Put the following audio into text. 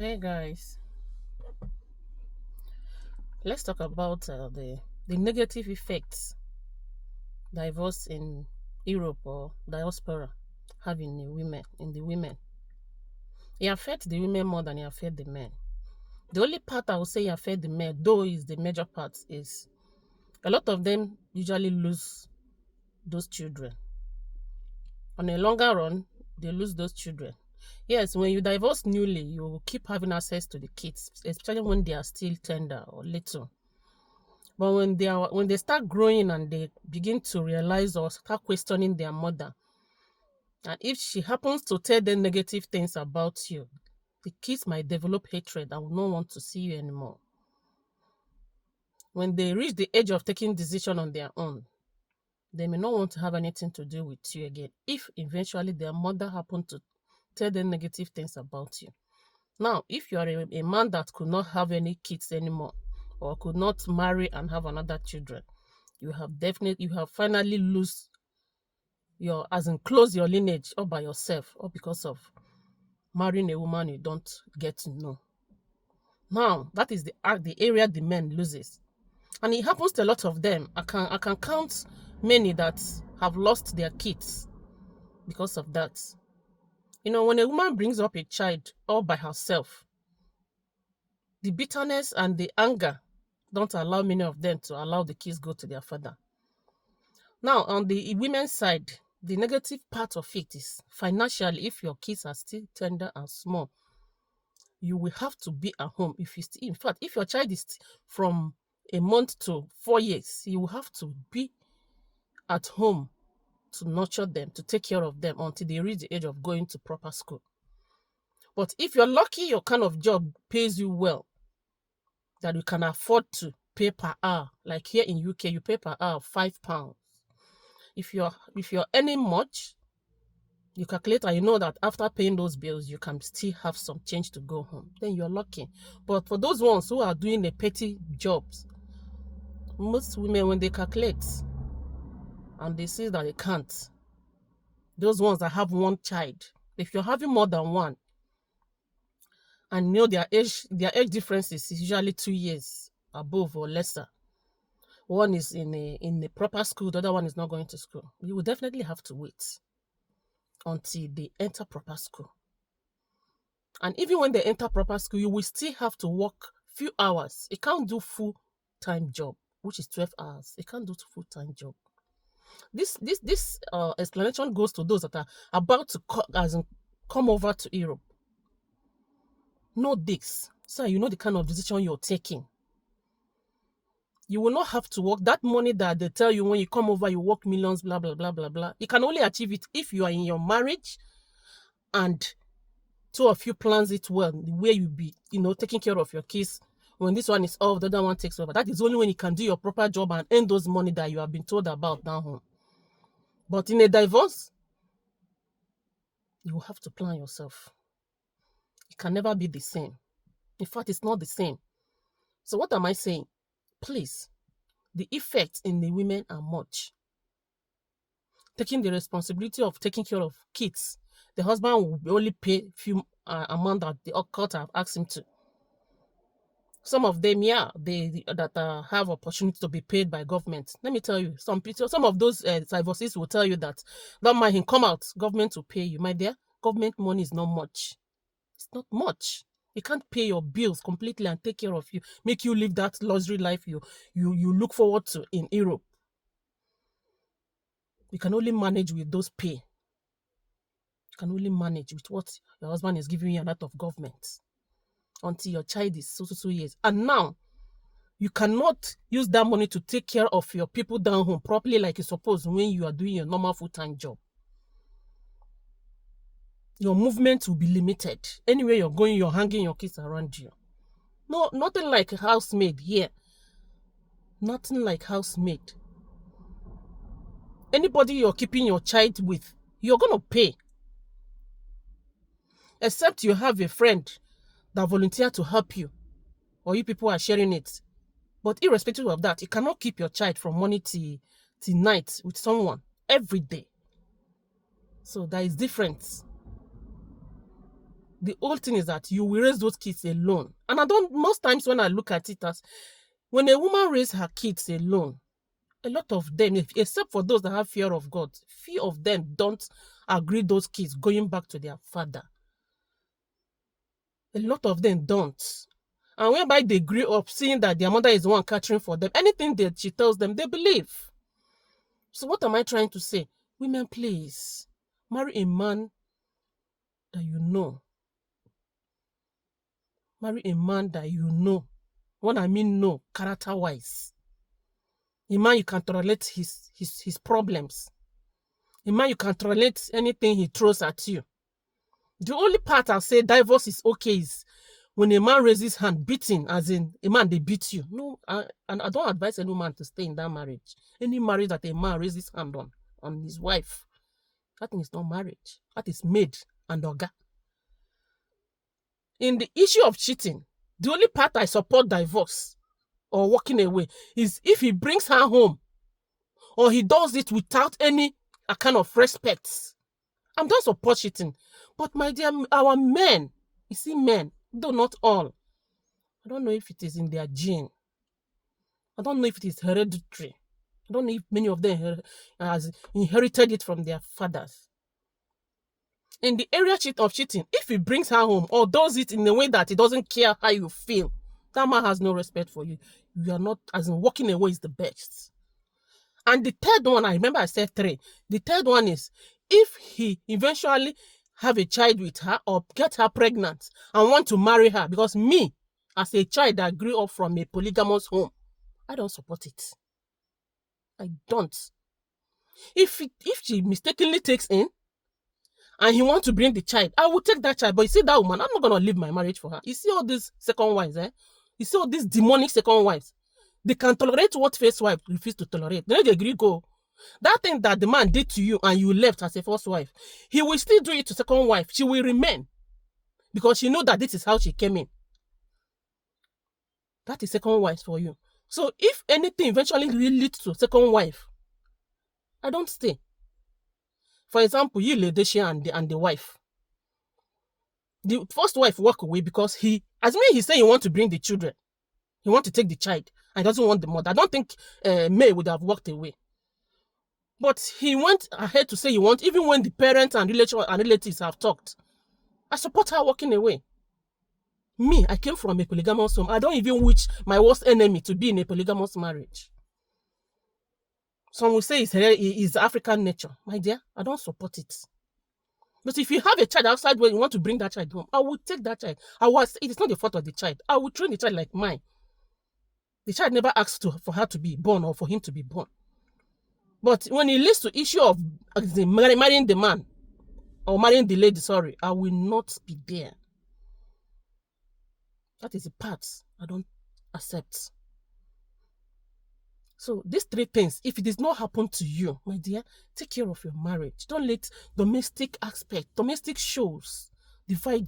Hey guys, let's talk about the negative effects divorce in Europe or diaspora have in the women. It affects the women more than it affects the men. The only part I would say it affects the men, though is the major part, is a lot of them usually lose those children. On a longer run, they lose those children. Yes, when you divorce newly, you will keep having access to the kids, especially when they are still tender or little. But when they start growing and they begin to realize or start questioning their mother, and if she happens to tell them negative things about you, the kids might develop hatred and will not want to see you anymore. When they reach the age of taking decision on their own, they may not want to have anything to do with you again if eventually their mother happened to tell them negative things about you. Now, if you are a man that could not have any kids anymore or could not marry and have another children, you have finally lose your, as in close your lineage all by yourself or because of marrying a woman you don't get to know. Now that is the area the men loses, and it happens to a lot of them. I can count many that have lost their kids because of that. When a woman brings up a child all by herself, the bitterness and the anger don't allow many of them to allow the kids go to their father. Now, on the women's side, the negative part of it is financially. If your kids are still tender and small, you will have to be at home. In fact, if your child is from a month to 4 years, you will have to be at home to nurture them, to take care of them until they reach the age of going to proper school. But if you're lucky, your kind of job pays you well, that you can afford to pay per hour. Like here in UK, you pay per hour £5. If you're earning much, you calculate and you know that after paying those bills, you can still have some change to go home. Then you're lucky. But for those ones who are doing the petty jobs, most women, when they calculate and they see that they can't, those ones that have one child, if you're having more than one, and their age difference is usually 2 years above or lesser. One is in a proper school, the other one is not going to school. You will definitely have to wait until they enter proper school. And even when they enter proper school, you will still have to work few hours. It can't do full-time job, which is 12 hours. It can't do full-time job. This explanation goes to those that are about to come over to Europe. Know this, so you know the kind of decision you're taking. You will not have to work that money that they tell you when you come over, you work millions, blah, blah, blah, blah, blah. You can only achieve it if you are in your marriage and two of you plans it well, the way you be, taking care of your kids. When this one is off, the other one takes over. That is only when you can do your proper job and earn those money that you have been told about down home. But in a divorce, you will have to plan yourself. It can never be the same. In fact, it's not the same. So what am I saying? Please, the effects in the women are much. Taking the responsibility of taking care of kids. The husband will only pay few amount that the court have asked him to. Some of them, that have opportunity to be paid by government. Let me tell you, some of those divorcees will tell you that don't mind him, come out, government will pay you. My dear, government money is not much. It's not much. You can't pay your bills completely and take care of you, make you live that luxury life you look forward to in Europe. You can only manage with those pay. You can only manage with what your husband is giving you out of government until your child is so years. And now, you cannot use that money to take care of your people down home properly like you're supposed when you are doing your normal full-time job. Your movement will be limited. Anywhere you're going, you're hanging your kids around you. No, nothing like a housemaid here. Nothing like housemaid. Anybody you're keeping your child with, you're going to pay. Except you have a friend that volunteer to help you, or you people are sharing it. But irrespective of that, you cannot keep your child from morning till night with someone every day. So there is difference. The whole thing is that you will raise those kids alone. And most times when I look at it as, when a woman raises her kids alone, a lot of them, except for those that have fear of God, few of them don't agree those kids going back to their father. A lot of them don't. And whereby they grew up seeing that their mother is the one catering for them, anything that she tells them, they believe. So what am I trying to say? Women, please, marry a man that you know. Marry a man that you know. What I mean know, character-wise. A man you can tolerate his problems. A man you can tolerate anything he throws at you. The only part I'll say divorce is okay is when a man raises hand, beating, as in a man, they beat you. No, and I don't advise any man to stay in that marriage. Any marriage that a man raises hand on his wife, that thing is not marriage. That is maid and oga. In the issue of cheating, the only part I support divorce or walking away is if he brings her home or he does it without any kind of respect. I don't support cheating. But my dear, our men, you see men, though not all, I don't know if it is in their gene. I don't know if it is hereditary. I don't know if many of them has inherited it from their fathers. In the area of cheating, if he brings her home or does it in a way that he doesn't care how you feel, that man has no respect for you. You are not, as in walking away is the best. And the third one, I remember I said 3. The third one is if he eventually have a child with her or get her pregnant and want to marry her, because me, as a child that grew up from a polygamous home, I don't support it. I don't. If she mistakenly takes in and he wants to bring the child, I will take that child. But you see that woman, I'm not going to leave my marriage for her. You see all these second wives, You see all these demonic second wives. They can tolerate what first wife refuse to tolerate. They agree go. That thing that the man did to you and you left as a first wife, he will still do it to second wife. She will remain because she knows that this is how she came in. That is second wife for you. So if anything eventually leads to second wife, I don't stay. For example, you Ledesha and the wife. The first wife walk away because he said he want to bring the children. He want to take the child and doesn't want the mother. I don't think May would have walked away. But he went ahead to say he wants, even when the parents and relatives have talked. I support her walking away. Me, I came from a polygamous home. I don't even wish my worst enemy to be in a polygamous marriage. Some will say it's African nature. My dear, I don't support it. But if you have a child outside where you want to bring that child home, I will take that child. It is not the fault of the child. I will train the child like mine. The child never asked for her to be born or for him to be born. But when it leads to issue of marrying the man or marrying the lady, sorry, I will not be there. That is the part I don't accept. So these 3 things, if it does not happen to you, my dear, take care of your marriage. Don't let domestic shows divide